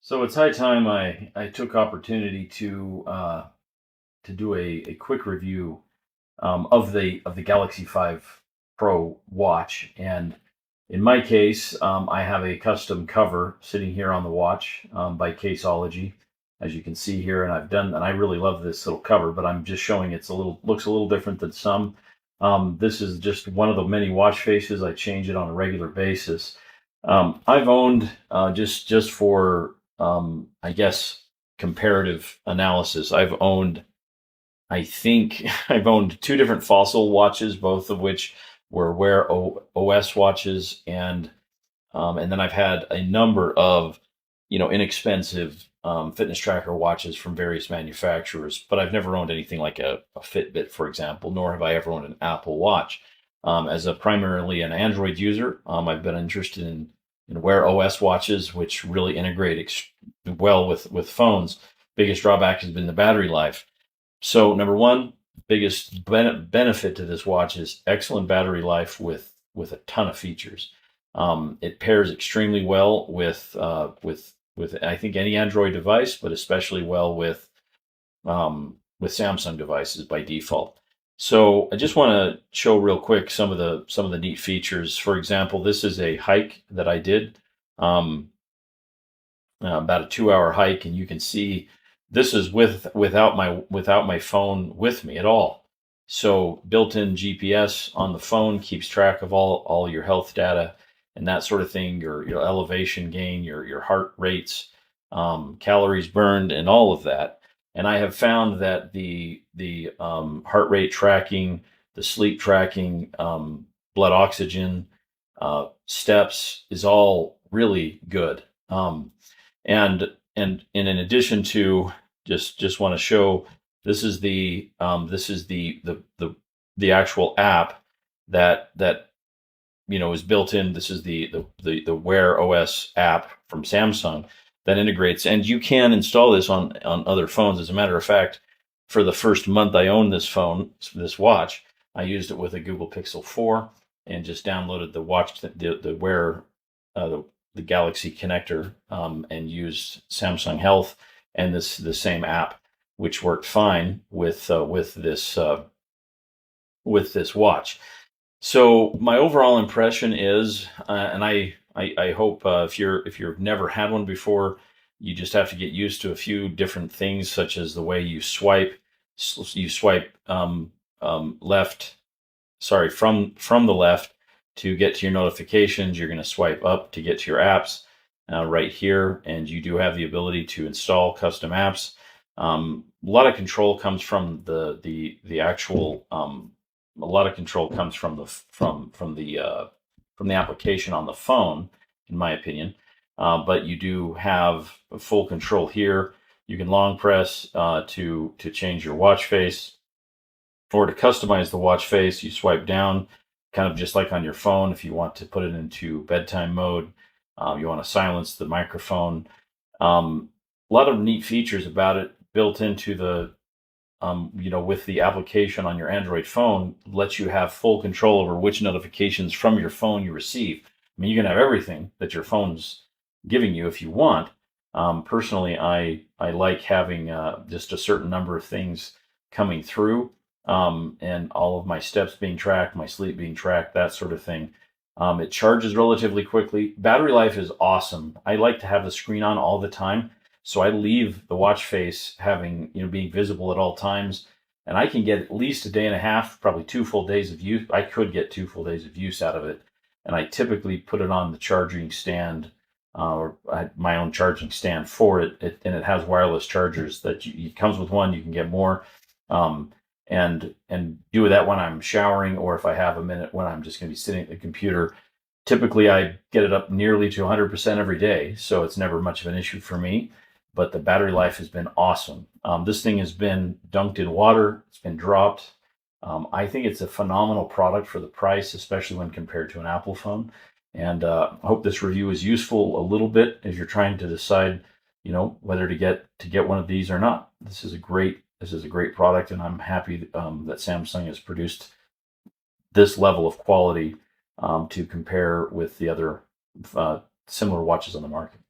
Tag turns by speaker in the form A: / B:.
A: So it's high time I took opportunity to do a quick review of the Galaxy 5 Pro watch. And in my case, I have a custom cover sitting here on the watch by Caseology, as you can see here. And I really love this little cover, but I'm just showing looks a little different than some. This is just one of the many watch faces. I change it on a regular basis. I've owned just for I guess comparative analysis. I think I've owned two different Fossil watches, both of which were Wear OS watches, and then I've had a number of inexpensive fitness tracker watches from various manufacturers. But I've never owned anything like a Fitbit, for example, nor have I ever owned an Apple Watch. As a primarily an Android user, I've been interested in Wear OS watches, which really integrate well with phones. Biggest drawback has been the battery life. So number one, biggest benefit to this watch is excellent battery life with a ton of features. It pairs extremely well with I think any Android device, but especially well with Samsung devices by default. So I just want to show real quick some of the neat features. For example, this is a hike that I did, um, about a 2 hour hike, and you can see this is without my phone with me at all. So built-in GPS on the phone keeps track of all your health data and that sort of thing, your elevation gain, your heart rates, calories burned, and all of that. And I have found that the heart rate tracking, the sleep tracking, blood oxygen, steps is all really good. And in addition to just want to show this is the actual app that is built in. This is the Wear OS app from Samsung that integrates, and you can install this on other phones. As a matter of fact, for the first month I owned this watch, I used it with a Google Pixel 4 and just downloaded the Wear the Galaxy connector, and used Samsung Health and the same app, which worked fine with this watch. So my overall impression is, and I hope, if you've never had one before, you just have to get used to a few different things, such as the way you swipe. You swipe left, sorry, from the left to get to your notifications. You're going to swipe up to get to your apps, right here, and you do have the ability to install custom apps. A lot of control comes from the actual. A lot of control comes from the application on the phone, in my opinion. But you do have full control here. You can long press to change your watch face, or to customize the watch face. You swipe down, kind of just like on your phone. If you want to put it into bedtime mode, you want to silence the microphone. A lot of neat features about it built into with the application on your Android phone, lets you have full control over which notifications from your phone you receive. I mean, you can have everything that your phone's giving you if you want. Personally, I like having just a certain number of things coming through, and all of my steps being tracked, my sleep being tracked, that sort of thing. It charges relatively quickly. Battery life is awesome. I like to have the screen on all the time, so I leave the watch face being visible at all times, and I can get at least a day and a half, probably 2 full days of use. I could get 2 full days of use out of it, and I typically put it on the charging stand, or I had my own charging stand for it. And it has wireless chargers it comes with one. You can get more, and do that when I'm showering, or if I have a minute when I'm just going to be sitting at the computer. Typically, I get it up nearly to 100% every day, so it's never much of an issue for me. But the battery life has been awesome. This thing has been dunked in water. It's been dropped. I think it's a phenomenal product for the price, especially when compared to an Apple phone. And I hope this review is useful a little bit as you're trying to decide, whether to get one of these or not. This is a great product, and I'm happy that Samsung has produced this level of quality, to compare with the other similar watches on the market.